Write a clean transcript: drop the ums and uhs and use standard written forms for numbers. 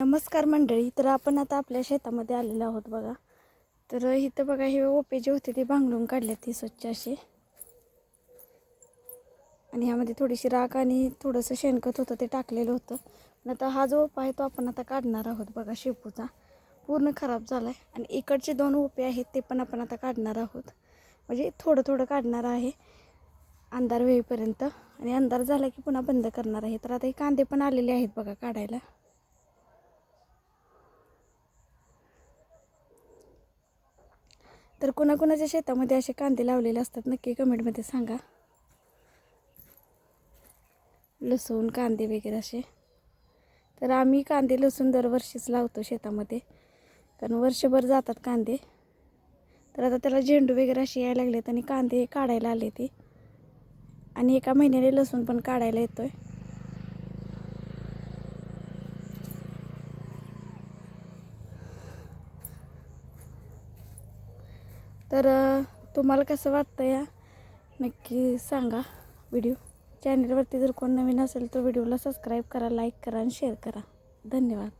नमस्कार मंडळी. तर आपण आता आपल्या शेतामध्ये आलेलो आहोत बघा. तर इथं बघा हे ओपे जे होते ते भांगडून काढले ती स्वच्छ असे, आणि ह्यामध्ये थोडीशी राख आणि थोडंसं शेणखत होतं ते टाकलेलं होतं. पण आता हा जो ओपा आहे तो आपण आता काढणार आहोत बघा. शेपूचा पूर्ण खराब झाला आहे आणि इकडचे 2 ओपे आहेत ते पण आपण आता काढणार आहोत. म्हणजे थोडं थोडं काढणार आहे अंधार होईपर्यंत, आणि अंधार झाला की पुन्हा बंद करणार आहे. तर आता हे कांदे पण आलेले आहेत बघा काढायला. तर कुणाकुणाच्या शेतामध्ये असे कांदे लावलेले असतात नक्की कमेंटमध्ये सांगा. लसूण कांदे वगैरे असे. तर आम्ही कांदे लसूण दरवर्षीच लावतो शेतामध्ये, कारण वर्षभर जातात कांदे. तर आता त्याला झेंडू वगैरे असे यायला लागलेत आणि कांदे काढायला आले ते, आणि एका महिन्याने लसूण पण काढायला येतोय. तर तुम्हाला कसं वाटतं या नक्की सांगा. व्हिडिओ चॅनलवरती जर कोण नवीन असेल तर व्हिडिओला सबस्क्राईब करा, लाईक करा आणि शेअर करा. धन्यवाद.